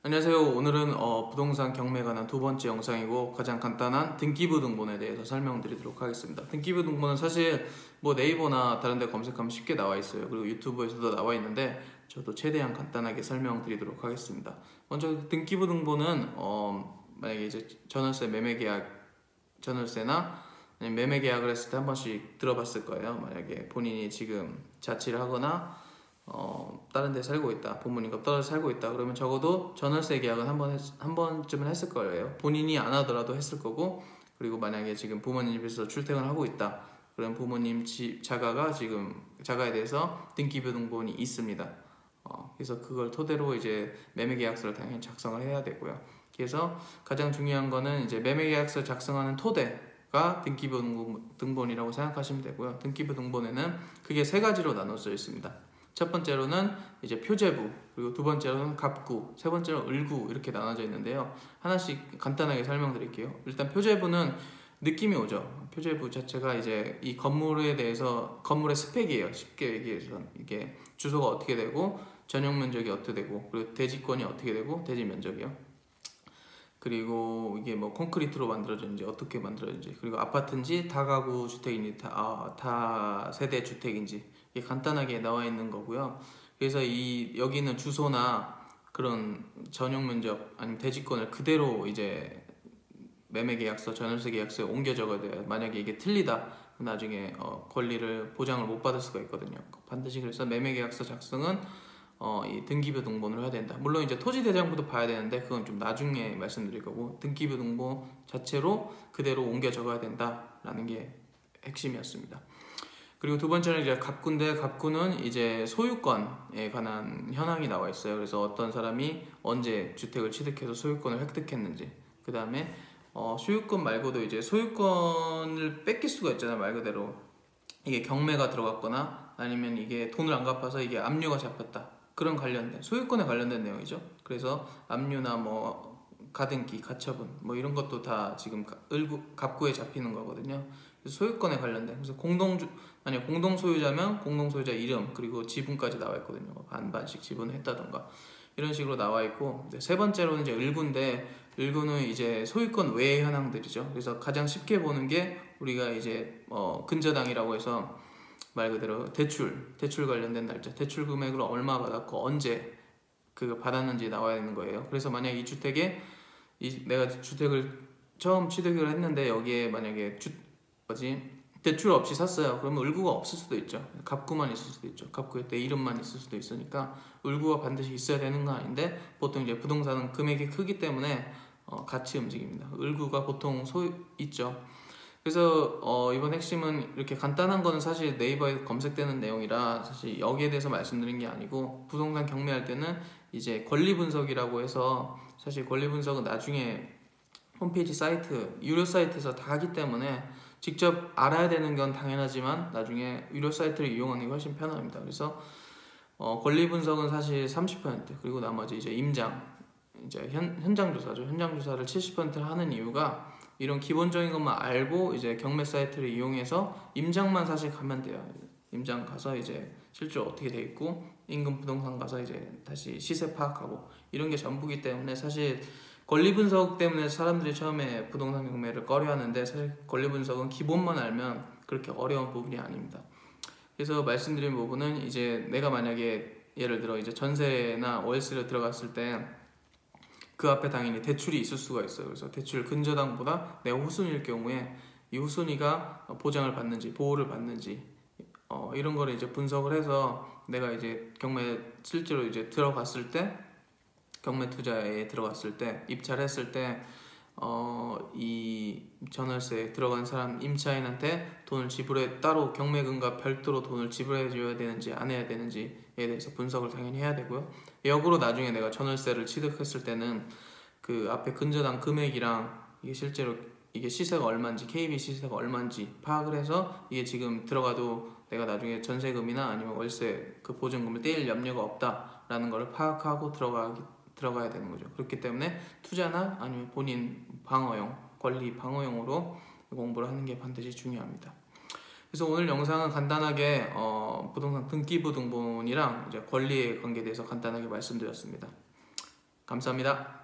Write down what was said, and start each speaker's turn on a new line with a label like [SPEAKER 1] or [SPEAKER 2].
[SPEAKER 1] 안녕하세요. 오늘은 부동산 경매에 관한 두 번째 영상이고 가장 간단한 등기부 등본에 대해서 설명드리도록 하겠습니다. 등기부 등본은 사실 뭐 네이버나 다른 데 검색하면 쉽게 나와 있어요. 그리고 유튜브에서도 나와 있는데 저도 최대한 간단하게 설명드리도록 하겠습니다. 먼저 등기부 등본은 만약에 이제 전월세 매매 계약, 전월세나 아니면 매매 계약을 했을 때 한 번씩 들어봤을 거예요. 만약에 본인이 지금 자취를 하거나 다른 데 살고 있다, 부모님과 떨어져 살고 있다 그러면 적어도 전월세 계약은 한 번쯤은 했을 거예요. 본인이 안 하더라도 했을 거고, 그리고 만약에 지금 부모님 집에서 출퇴근을 하고 있다 그럼 부모님 집 자가가 지금 자가에 대해서 등기부 등본이 있습니다. 그래서 그걸 토대로 이제 매매 계약서를 당연히 작성을 해야 되고요. 그래서 가장 중요한 거는 이제 매매 계약서 작성하는 토대가 등기부 등본이라고 생각하시면 되고요. 등기부 등본에는 크게 세 가지로 나눠져 있습니다. 첫 번째로는 이제 표제부, 그리고 두 번째로는 갑구, 세 번째로는 을구 이렇게 나눠져 있는데요. 하나씩 간단하게 설명드릴게요. 일단 표제부는 느낌이 오죠. 표제부 자체가 이제 이 건물에 대해서 건물의 스펙이에요. 쉽게 얘기해서 이게 주소가 어떻게 되고 전용 면적이 어떻게 되고 그리고 대지권이 어떻게 되고 대지 면적이요. 그리고 이게 뭐 콘크리트로 만들어졌는지 어떻게 만들어졌는지, 그리고 아파트인지 다가구 주택인지 다세대 주택인지 이게 간단하게 나와 있는 거고요. 그래서 여기는 주소나 그런 전용 면적 아니면 대지권을 그대로 이제 매매 계약서, 전월세 계약서에 옮겨 적어야 돼요. 만약에 이게 틀리다 나중에 권리를 보장을 못 받을 수가 있거든요. 반드시 그래서 매매 계약서 작성은 이 등기부 등본을 해야 된다. 물론 이제 토지 대장부도 봐야 되는데 그건 좀 나중에 말씀드릴 거고, 등기부 등본 자체로 그대로 옮겨 적어야 된다라는 게 핵심이었습니다. 그리고 두 번째는 이제 갑구인데, 갑구는 이제 소유권에 관한 현황이 나와 있어요. 그래서 어떤 사람이 언제 주택을 취득해서 소유권을 획득했는지, 그 다음에 소유권 말고도 이제 소유권을 뺏길 수가 있잖아요. 말 그대로 이게 경매가 들어갔거나 아니면 이게 돈을 안 갚아서 이게 압류가 잡혔다, 그런 관련된 소유권에 관련된 내용이죠. 그래서 압류나 뭐 가등기, 가처분 뭐 이런 것도 다 지금 갑구에 잡히는 거거든요. 그래서 소유권에 관련된, 그래서 만약 공동 소유자면 공동 소유자 이름 그리고 지분까지 나와 있거든요. 반반씩 지분을 했다던가 이런 식으로 나와 있고, 세 번째로는 이제 을구인데, 을구는 이제 소유권 외의 현황들이죠. 그래서 가장 쉽게 보는 게 우리가 이제 근저당이라고 해서 말 그대로 대출 관련된 날짜, 대출 금액을 얼마 받았고 언제 그거 받았는지 나와야 되는 거예요. 그래서 만약 이 주택에 내가 주택을 처음 취득을 했는데 여기에 만약에 대출 없이 샀어요. 그러면 을구가 없을 수도 있죠. 갑구만 있을 수도 있죠. 갑구에 내 이름만 있을 수도 있으니까 을구가 반드시 있어야 되는 건 아닌데, 보통 이제 부동산은 금액이 크기 때문에 같이 움직입니다. 을구가 보통 있죠. 그래서 이번 핵심은 이렇게 간단한 거는 사실 네이버에 검색되는 내용이라 사실 여기에 대해서 말씀드린 게 아니고, 부동산 경매할 때는 이제 권리 분석이라고 해서, 사실 권리 분석은 나중에 홈페이지 사이트, 유료 사이트에서 다 하기 때문에 직접 알아야 되는 건 당연하지만 나중에 유료 사이트를 이용하는 게 훨씬 편합니다. 그래서 권리 분석은 사실 30%, 그리고 나머지 이제 이제 현장 조사죠. 현장 조사를 70%를 하는 이유가, 이런 기본적인 것만 알고 이제 경매 사이트를 이용해서 임장만 사실 가면 돼요. 임장 가서 이제 실제로 어떻게 돼 있고, 인근 부동산 가서 이제 다시 시세 파악하고 이런 게 전부기 때문에, 사실 권리 분석 때문에 사람들이 처음에 부동산 경매를 꺼려하는데, 사실 권리 분석은 기본만 알면 그렇게 어려운 부분이 아닙니다. 그래서 말씀드린 부분은 이제 내가 만약에 예를 들어 이제 전세나 월세를 들어갔을 때 그 앞에 당연히 대출이 있을 수가 있어요. 그래서 대출 근저당보다 내가 후순위일 경우에 이 후순위가 보장을 받는지 보호를 받는지 이런 거를 이제 분석을 해서, 내가 이제 경매 실제로 이제 들어갔을 때, 경매 투자에 들어갔을 때, 입찰했을 때 이 전월세에 들어간 사람 임차인한테 돈을 따로 경매금과 별도로 돈을 지불해 줘야 되는지 안 해야 되는지에 대해서 분석을 당연히 해야 되고요. 역으로 나중에 내가 전월세를 취득했을 때는 그 앞에 근저당 금액이랑 이게 실제로 이게 시세가 얼마인지, KB 시세가 얼마인지 파악을 해서, 이게 지금 들어가도 내가 나중에 전세금이나 아니면 월세 그 보증금을 떼일 염려가 없다라는 걸 파악하고 들어가야 되는 거죠. 그렇기 때문에 투자나 아니면 본인 방어용, 권리 방어용으로 공부를 하는 게 반드시 중요합니다. 그래서 오늘 영상은 간단하게 부동산 등기부 등본이랑 이제 권리의 관계에 대해서 간단하게 말씀드렸습니다. 감사합니다.